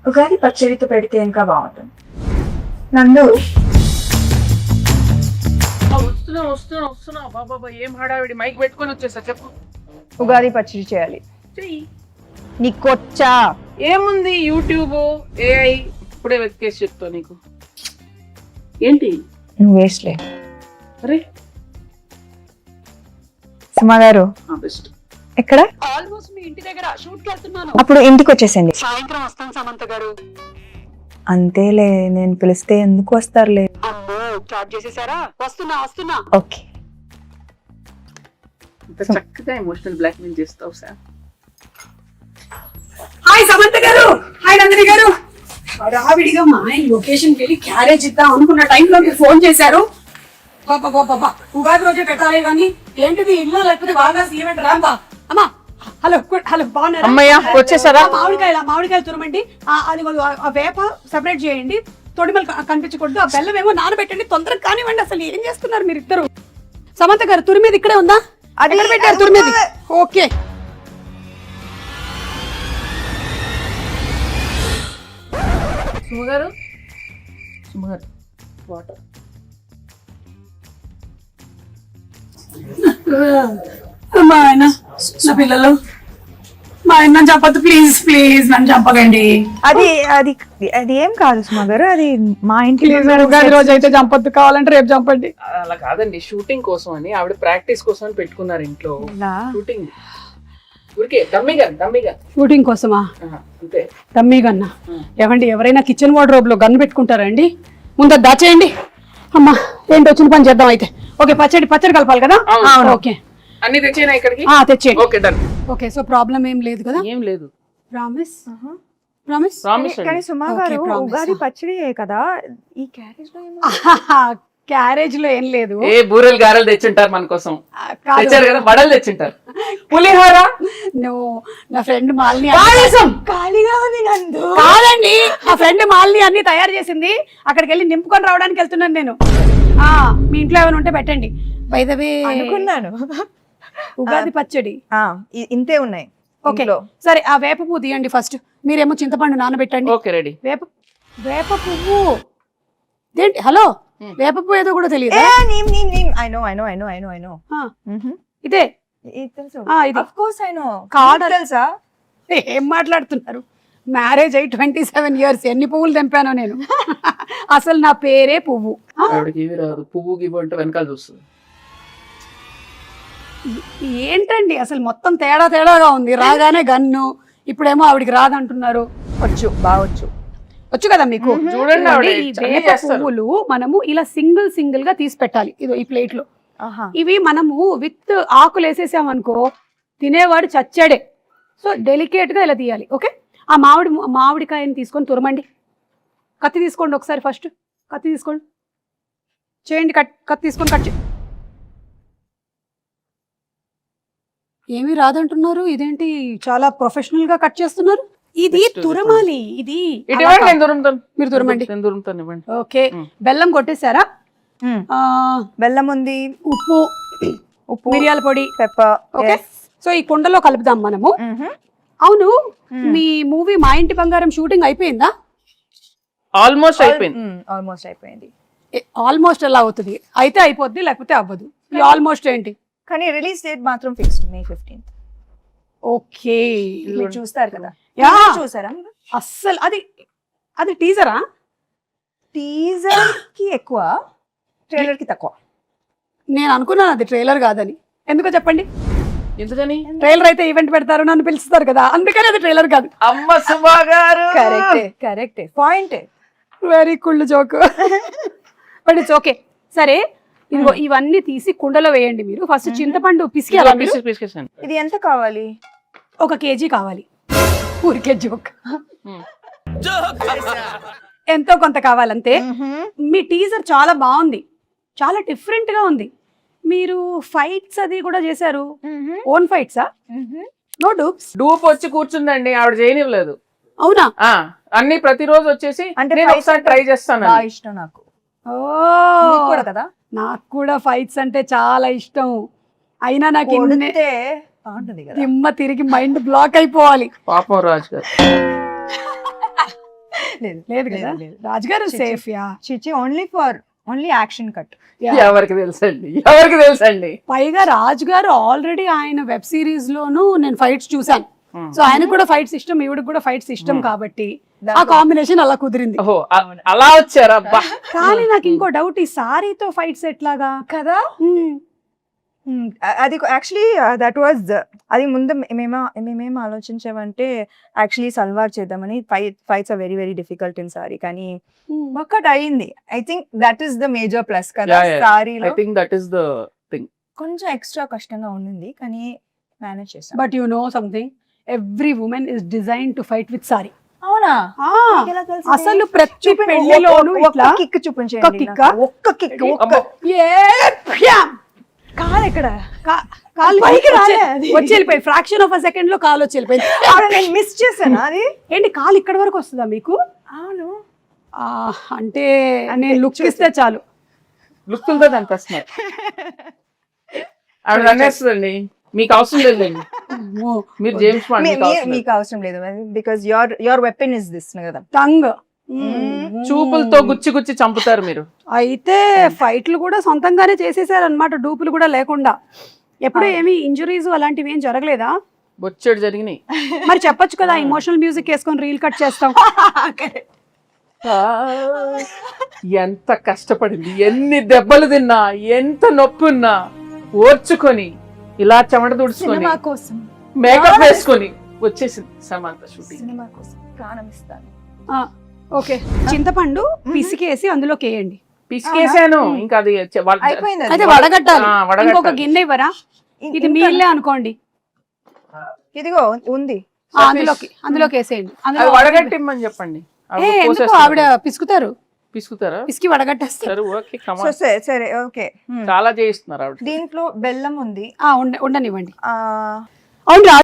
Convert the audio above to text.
ఉగాది పచ్చడితో పెడితే ఇంకా బాగుంటుంది. నందు వస్తున్నా బాబా ఏం హడావిడి, మైక్ పెట్టుకొని వచ్చేసా. చెప్పు. ఉగాది పచ్చడి చేయాలి. చెయ్యి. నీకొచ్చా? ఏముంది, యూట్యూబ్, ఏఐ ఇప్పుడే వెతికేసి చెప్తా నీకు. ఏంటి నువ్వు వేస్ట్లే. అరే సుమా గారు బెస్ట్. ఎక్కడ? ఆల్మోస్ట్ మీ ఇంటి దగ్గర షూట్ కి వెళ్తున్నాను. అప్పుడు ఇంటికి వచ్చేసండి. సాయంత్రం వస్తాను సమంత గారు. అంతేలే, నేను పిలిస్తే ఎందుకు వస్తారులే. అమ్మో స్టార్ట్ చేసేసారా? వస్తున్నా. ఓకే. ఇంత చక్కగా ఎమోషనల్ బ్లాక్ మెయిల్ చేస్తావు సార్. హాయ్ సమంత గారు, హాయ్ నందిని గారు. రావిడిగా మా ఆయన లొకేషన్ కి వెళ్ళి క్యారేజ్ ఇద్దాం అనుకున్న టైంలో మీరు ఫోన్ చేశారు. బాబా ఉగాది రోజే పెట్టాలి కానీ ఏంటిది ఇల్లు లేకపోతే బాగా ఈవెంట్ రాంబా. అమ్మా హలో బాగున్నారా? అమ్మయ్య వచ్చేసారా? మామిడికాయలు తురమండి. అది ఆ వేప సెపరేట్ చేయండి, తొడిమలు కనిపించకూడదు. ఆ బెల్లం ఏమో నానబెట్టండి, తొందరగా కానివ్వండి. అసలు ఏం చేస్తున్నారు మీరు ఇద్దరు? సమంత గారు తురిమేది ఇక్కడే ఉందా? అది పెట్టారు తురిమేది. Okay సుమగారు water. మా ఆయన నా పిల్లలు, మా ఆయన చెప్పద్దు ప్లీజ్ నన్ను చంపకండి. అది అది అది ఏం కాదు సుమా గారు, అది మా ఇంటి ఉగాది రోజు అయితే చంపొద్దు, కావాలంటే రేపు చంపండి. అలా కాదండి, షూటింగ్ కోసం అని ఆవిడ ప్రాక్టీస్ కోసం అని పెట్టుకున్నారు ఇంట్లో. షూటింగ్ ఊరికే దమ్మిగా షూటింగ్ కోసమా? అంతే. తమ్మి గన్నా ఏమండి, ఎవరైనా కిచెన్ వార్డ్రోబ్ లో గన్ పెట్టుకుంటారా అండి? ముందు దాచేయండి. అమ్మా ఏంటి వచ్చిన పని చేద్దాం అయితే. ఓకే పచ్చడి కలపాలి కదా? ఓకే అన్ని తెచ్చేనా ఇక్కడికి? తెచ్చేయండి. Okay done. Okay so problem ఏం లేదు కదా? ఏం లేదు. ప్రామిస్. కానీ సుమా గారు ఉగాది పచ్చడి కదా, ఈ క్యారేజ్ లో క్యారేజ్ లో ఏం లేదు. ఏ బూరెలు గారెలు తెచ్చుంటారు మన కోసం. తెచ్చారు కదా, వడలు తెచ్చుంటారు, పులిహోర. నా ఫ్రెండ్ మాలిని నందు కాదండి, నా ఫ్రెండ్ మాలిని అన్ని తయారు చేసింది. అక్కడికి వెళ్ళి నింపుకొని రావడానికి వెళ్తున్నాను నేను. మీ ఇంట్లో ఏమైనా ఉంటే పెట్టండి. బై ద వే అనుకున్నాను ఉగాది పచ్చడి ఇంతే ఉన్నాయి. ఓకే సరే, ఆ వేప పువ్వు తీయండి ఫస్ట్. మీరేమో చింతపండు నానబెట్టండి. Okay ready. వేప పువ్వు ఏంటి? హలో, వేప పువ్వు ఏదో కూడా తెలియదు. ఇదే తెలుసా? ఏం మాట్లాడుతున్నారు? మ్యారేజ్ అయ్యి 27 years, ఎన్ని పువ్వులు తెంపానో నేను. అసలు నా పేరే పువ్వు. పువ్వు గివ్వు అంటే వెనకాల చూస్తుంది. ఏంటండి అసలు మొత్తం తేడాగా ఉంది. రాగానే గన్ను, ఇప్పుడేమో ఆవిడికి రాదంటున్నారు. వచ్చు కదా మీకు. చూడండి, ఈ వేప పువ్వులు మనము ఇలా సింగిల్ గా తీసి పెట్టాలి. ఇదో ఈ ప్లేట్ లో. ఇవి మనము విత్ ఆకులు వేసేసాం అనుకో, తినేవాడు చచ్చాడే. సో డెలికేట్ గా ఇలా తీయాలి. ఓకే, ఆ మామిడికాయని తీసుకొని తురమండి. కత్తి తీసుకోండి ఒకసారి. ఫస్ట్ కత్తి తీసుకోండి, చేయండి. కత్తి తీసుకొని కట్ చేయండి. ఏమీ రాదంటున్నారు, ఇదేంటి చాలా ప్రొఫెషనల్ గా కట్ చేస్తున్నారు? ఇది తురమాలి. ఇది మీరు తురమండి. ఓకే, బెల్లం కొట్టేశారా? బెల్లం ఉంది, ఉప్పు, మిరియాల పొడి, పెప్పర్. ఓకే, సో ఈ కుండలో కలుపుదాం మనము. అవును, మీ మూవీ మా ఇంటి బంగారం షూటింగ్ అయిపోయిందా? ఆల్మోస్ట్ అయిపోయింది. ఆల్మోస్ట్ ఎలా అవుతుంది? అయితే అయిపోద్ది, లేకపోతే అవ్వదు. ఆల్మోస్ట్ ఏంటి? కానీ రిలీజ్ డేట్ మాత్రం ఫిక్స్డ్ May 15th. ఓకే, మీరు చూస్తారు కదా? చూసారా? అస్సలు అది టీజరా? టీజర్ కి ఎక్కువ, ట్రైలర్ కి తక్కువ. నేను అనుకున్నాను అది ట్రైలర్ కాదని. ఎందుకో చెప్పండి. ఎందుకని? ట్రైలర్ అయితే ఈవెంట్ పెడతారు, నన్ను పిలుస్తారు కదా, అందుకని అది ట్రైలర్ కాదు. అమ్మ సుమా గారు, కరెక్టే point. Very cool joke. But it's okay. సరే, ఇదిగో ఇవన్నీ తీసి కుండలో వేయండి. మీరు ఫస్ట్ చింతపండు పిసికి. ఇది ఎంత కావాలి? 1 kg కావాలి. ఊరికే జోక్. ఎంతో కొంత కావాలంతే. మీ టీజర్ చాలా బాగుంది, చాలా డిఫరెంట్ గా ఉంది. మీరు ఫైట్స్ అది కూడా చేశారు. ఓన్ ఫైట్సా? No dupes? డూప్ వచ్చి కూర్చుందండి, ఆవిడ చేయనివ్వలేదు. అవునా? అన్ని ప్రతిరోజు వచ్చేసి అంటే ఒకసారి ట్రై చేస్తాను. ఇష్టం నాకు. కూడా కదా, నాకు కూడా ఫైట్స్ అంటే చాలా ఇష్టం. అయినా నాకు దిమ్మ తిరిగి మైండ్ బ్లాక్ అయిపోవాలి. పాపం రాజు గారు. లేదు లేదు కదా రాజుగారు చిచి. సేఫ్ యా చిచి ఓన్లీ యాక్షన్ కట్. ఎవరికి తెలుసండి పైగా రాజుగారు ఆల్రెడీ ఆయన వెబ్ సిరీస్ లోను నేను ఫైట్స్ చూసాను. సో ఆయనకు కూడా ఫైట్స్ ఇష్టం, ఈవిడకి కూడా ఫైట్స్ ఇష్టం కాబట్టి ఆ కాంబినేషన్ అలా కుదిరింది. ఓహో అలా వచ్చారా అబ్బా. కానీ నాకు ఇంకో డౌట్, ఈ సారీతో ఫైట్స్ ఎట్లాగా కదా. అది యాక్చువల్లీ దట్ వాజ్ అది ముందు మేమేం ఆలోచించామంటే యాక్చువల్లీ సల్వార్ చేద్దామని. Fights are very very difficult in sari, కానీ వర్కౌట్ అయ్యింది. I think that is the major plus కదా సారీలో. I think that is the thing. కొంచెం ఎక్స్ట్రా కష్టంగా ఉండింది కానీ మేనేజ్ చేసాం. But you know something, every women is design to fight with sari. అవునా? అసలు ప్రతి పెళ్లిలోనూ ఇట్లా కిక్ చూపించండి. కిక్ ఒక్క కిక్. కాలు ఎక్కడ? కాలు వచ్చి వెళ్ళిపోయింది. ఫ్రాక్షన్ ఆఫ్ అ సెకండ్ లో కాలు వచ్చి వెళ్ళిపోయింది. నేను మిస్ చేశాను అది. ఏంటి కాలు ఇక్కడ వరకు వస్తుందా మీకు? అవును. అంటే నేను లుక్ ఇస్తే చాలు. లుక్తులతో కనిపిస్తున్నారు. ఆవిడ అనేస్తుందండి, మీకు అవసరం లేదండి, మీరు జేమ్స్ బాండ్, మీకు అవసరం లేదు because your weapon is this కదా, టంగ్. చూపులతో గుచ్చి చంపుతారు మీరు. అయితే ఫైట్లు కూడా సొంతంగానే చేసేసారు అనమాట, డూపులు కూడా లేకుండా. ఎప్పుడు ఏమి ఇంజురీస్ అలాంటివి ఏం జరగలేదా? బొచ్చెడు జరిగినాయి. మరి చెప్పొచ్చు కదా, ఇమోషనల్ మ్యూజిక్ వేసుకొని రీల్ కట్ చేస్తాం. ఎంత కష్టపడింది, ఎన్ని దెబ్బలు తిన్నా, ఎంత నొప్పి ఉన్నా ఓర్చుకొని ఇలా చెమట తుడుచుకొని సినిమా కోసం మేకప్ వేసుకొని వచ్చేసింది సమంత షూటింగ్. సినిమా కోసం ప్రాణం ఇస్తాను. ఓకే, చింతపండు పిసికేసి అందులోకి వేయండి. పిసికేసాను, ఇంకా అది అయిపోయింది. అయితే వడగట్టాలి. వడగట్టాలి. ఇంకొక గిన్నె ఇవ్వరా? ఇది మీళ్ళే అనుకోండి. ఇదిగో ఉంది, అందులోకి వేసేయండి. అది వడగట్టిమ్మని చెప్పండి. ఎందుకు ఆవిడ పిసుకుతారు, పిసుకుతారా? పిసికి వడగట్టేస్తారు. ఓకే, కమాన్. సరే ఓకే. చాలా చేయిస్తున్నారు ఆవిడ. దీంట్లో బెల్లం ఉంది. ఉండనివ్వండి. అవును.